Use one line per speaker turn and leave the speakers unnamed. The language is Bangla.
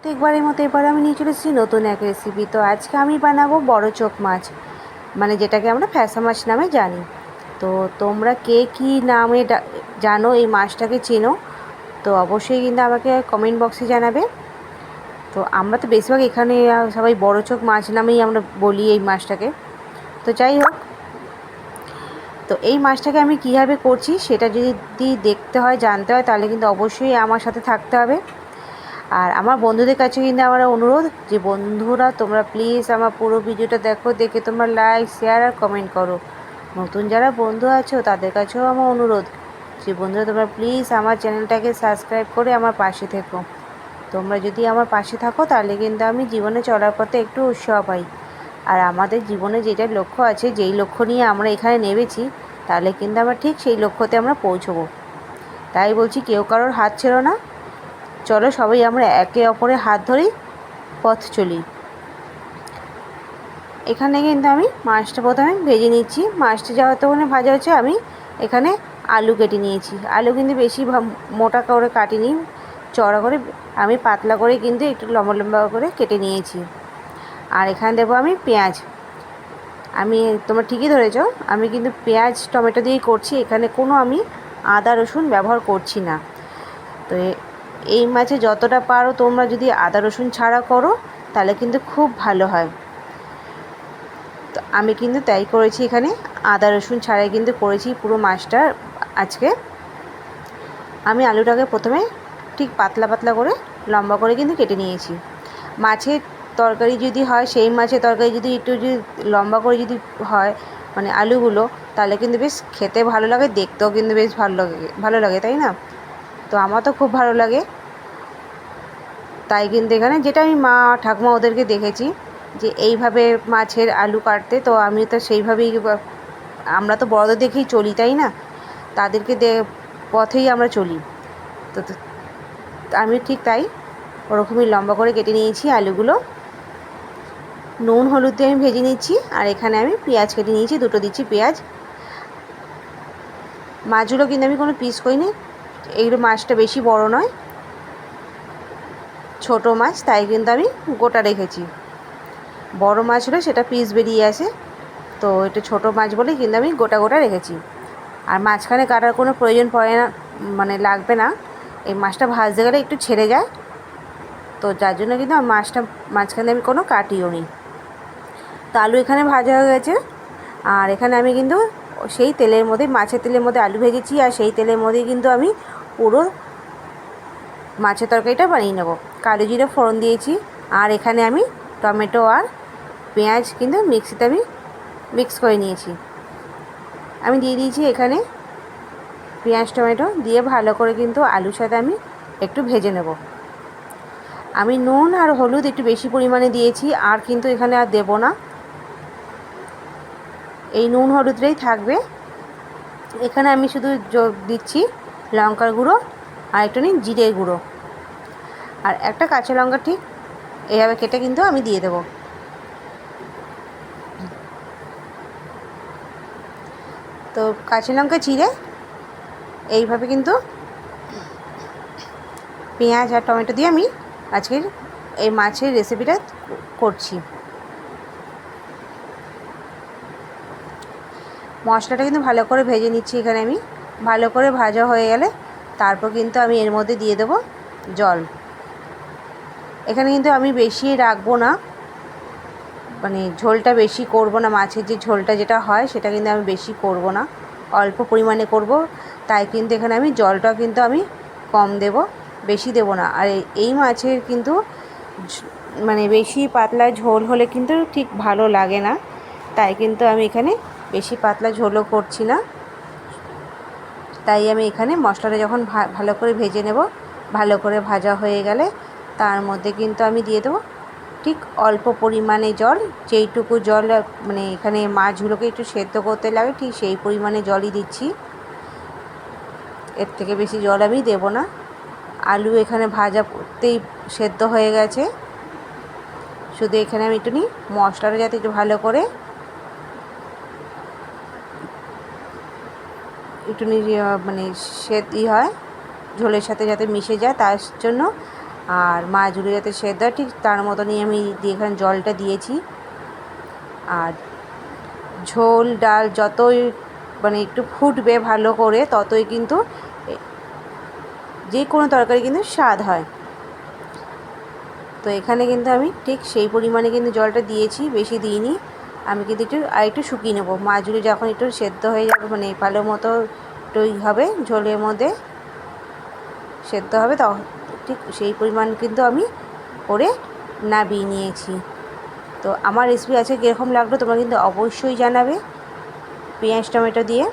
প্রত্যেকবারের মতো এবার আমি নিয়ে চলে এসেছি নতুন এক রেসিপি। তো আজকে আমি বানাবো বড় চোখ মাছ, মানে যেটাকে আমরা ফ্যাসা মাছ নামে জানি। তো তোমরা কে কী নামে জানো এই মাছটাকে চেনো, তো অবশ্যই কিন্তু আমাকে কমেন্ট বক্সে জানাবে। তো আমরা তো বেশিরভাগ এখানে সবাই বড় চোখ মাছ নামেই আমরা বলি এই মাছটাকে। তো যাই হোক, তো এই মাছটাকে আমি কীভাবে করছি সেটা যদি দেখতে হয়, জানতে হয়, তাহলে কিন্তু অবশ্যই আমার সাথে থাকতে হবে। আর আমার বন্ধুদের কাছে কিন্তু আমার অনুরোধ যে বন্ধুরা তোমরা প্লিজ আমার পুরো ভিডিওটা দেখো, দেখে তোমরা লাইক, শেয়ার আর কমেন্ট করো। নতুন যারা বন্ধু আছো তাদের কাছেও আমার অনুরোধ যে বন্ধুরা তোমরা প্লিজ আমার চ্যানেলটাকে সাবস্ক্রাইব করে আমার পাশে থেকো। তোমরা যদি আমার পাশে থাকো তাহলে কিন্তু আমি জীবনে চলার পথে একটু উৎসাহ পাই। আর আমাদের জীবনে যেটা লক্ষ্য আছে, যেই লক্ষ্য নিয়ে আমরা এখানে নেমেছি, তাহলে কিন্তু আমরা ঠিক সেই লক্ষ্যতে আমরা পৌঁছবো। তাই বলছি, কেউ কারোর হাত ছেড়ো না, চলো সবাই আমরা একে অপরের হাত ধরেই পথ চলি। এখানে কিন্তু আমি মাছটা প্রথমে ভেজে নিচ্ছি। মাছটা যতক্ষণে ভাজা হচ্ছে আমি এখানে আলু কেটে নিয়েছি। আলু কিন্তু বেশি মোটা করে কাটিনি, চড়া করে আমি পাতলা করে কিন্তু একটু লম্বা লম্বা করে কেটে নিয়েছি। আর এখানে দেবো আমি পেঁয়াজ। আমি তোমরা ঠিকই ধরেছ, আমি কিন্তু পেঁয়াজ টমেটো দিয়েই করছি, এখানে কোনো আমি আদা রসুন ব্যবহার করছি না। তো এই মাছে যতটা পারো তোমরা যদি আদা রসুন ছাড়া করো তাহলে কিন্তু খুব ভালো হয়। তো আমি কিন্তু তাই করেছি, এখানে আদা রসুন ছাড়াই কিন্তু করেছি পুরো মাছটা আজকে। আমি আলুটাকে প্রথমে ঠিক পাতলা পাতলা করে লম্বা করে কিন্তু কেটে নিয়েছি। মাছের তরকারি যদি হয়, সেই মাছের তরকারি যদি একটু যদি লম্বা করে যদি হয়, মানে আলুগুলো, তাহলে কিন্তু বেশ খেতে ভালো লাগে, দেখতেও কিন্তু বেশ ভালো লাগে, তাই না? তো আমার তো খুব ভালো লাগে। তাই কিন্তু এখানে যেটা আমি মা ঠাকুমা ওদেরকে দেখেছি যে এইভাবে মাছের আলু কাটতে, তো আমি তো সেইভাবেই, আমরা তো বড়দের দেখেই চলি, তাই না? তাদেরকে পথেই আমরা চলি। তো আমি ঠিক তাই ওরকমই লম্বা করে কেটে নিয়েছি আলুগুলো। নুন হলুদ দিয়ে আমি ভেজে নিচ্ছি। আর এখানে আমি পেঁয়াজ কেটে নিয়েছি, দুটো দিচ্ছি পেঁয়াজ। মাছগুলো কিন্তু আমি কোনো পিস করিনি, এইগুলো মাছটা বেশি বড় নয়, ছোট মাছ, তাই কিন্তু আমি গোটা রেখেছি। বড় মাছ হলে সেটা পিস বেরিয়ে আসে, তো এটা ছোট মাছ বলে কিন্তু আমি গোটা গোটা রেখেছি। আর মাঝখানে কাটার কোনো প্রয়োজন পড়ে না, মানে লাগবে না। এই মাছটা ভাজতে গেলে একটু ছেড়ে যায়, তো যার জন্য কিন্তু মাছটা মাঝখানে আমি কোনো কাটিও নি। তো আলু এখানে ভাজা হয়ে গেছে। আর এখানে আমি কিন্তু সেই তেলের মধ্যে, মাছের তেলের মধ্যে আলু ভেজেছি, আর সেই তেলের মধ্যেই কিন্তু আমি পুরো মাছের তরকারিটা বানিয়ে নেব। কালো জিরে ফোড়ন দিয়েছি। আর এখানে আমি টমেটো আর পেঁয়াজ কিন্তু মিক্সিতে আমি মিক্স করে নিয়েছি। আমি দিয়ে দিয়েছি এখানে পেঁয়াজ টমেটো দিয়ে ভালো করে কিন্তু আলুর সাথে আমি একটু ভেজে নেব। আমি নুন আর হলুদ একটু বেশি পরিমাণে দিয়েছি, আর কিন্তু এখানে আর দেব না, এই নুন হলুদটাই থাকবে। এখানে আমি শুধু দিচ্ছি লঙ্কার গুঁড়ো আর একটু জিরের গুঁড়ো, আর একটা কাঁচা লঙ্কা ঠিক এইভাবে কেটে কিন্তু আমি দিয়ে দেবো। তো কাঁচা লঙ্কা চিড়ে এইভাবে কিন্তু পেঁয়াজ আর টমেটো দিয়ে আমি আজকের এই মাছের রেসিপিটা করছি। মশলাটা কিন্তু ভালো করে ভেজে নিচ্ছি এখানে আমি। ভালো করে ভাজা হয়ে গেলে তারপর কিন্তু আমি এর মধ্যে দিয়ে দেবো জল। এখানে কিন্তু আমি বেশি রাখবো না, মানে ঝোলটা বেশি করব না, মাছের যে ঝোলটা যেটা হয় সেটা কিন্তু আমি বেশি করব না, অল্প পরিমাণে করব। তাই কিন্তু এখানে আমি জলটা কিন্তু আমি কম দেব, বেশি দেব না। আর এই মাছের কিন্তু মানে বেশি পাতলা ঝোল হলে কিন্তু ঠিক ভালো লাগে না, তাই কিন্তু আমি এখানে বেশি পাতলা ঝোলও করছি না। তাই আমি এখানে মশলাটা যখন ভালো করে ভেজে নেব, ভালো করে ভাজা হয়ে গেলে তার মধ্যে কিন্তু আমি দিয়ে দেবো ঠিক অল্প পরিমাণে জল, যেইটুকু জল মানে এখানে মাছগুলোকে একটু সেদ্ধ করতে লাগে ঠিক সেই পরিমাণে জলই দিচ্ছি, এর থেকে বেশি জল আমি দেব না। আলু এখানে ভাজাতেই সেদ্ধ হয়ে গেছে, শুধু এখানে আমি একটু মশলাটা যাতে একটু ভালো করে একটু মানে হয় ঝোলের সাথে যাতে মিশে যায়, তার জন্য আর মাছগুলো যাতে সেদ্ধ হয় ঠিক তার মতনই আমি এখানে জলটা দিয়েছি। আর ঝোল ডাল যতই মানে একটু ফুটবে ভালো করে ততই কিন্তু যে কোনো তরকারি কিন্তু স্বাদ হয়। তো এখানে কিন্তু আমি ঠিক সেই পরিমাণে কিন্তু জলটা দিয়েছি, বেশি দিইনি। আমি কিন্তু একটু শুকিয়ে নেবো। মাছগুলো যখন একটু সেদ্ধ হয়ে যাবে মানে ভালো মতো একটু হবে ঝোলের মধ্যে সেদ্ধ হবে, তখন ঠিক সেই পরিমাণ কিন্তু আমি করে নামিয়ে নিয়েছি। তো আমার রেসিপি আজকে কীরকম লাগলো তোমরা কিন্তু অবশ্যই জানাবে পেঁয়াজ টমেটো দিয়ে।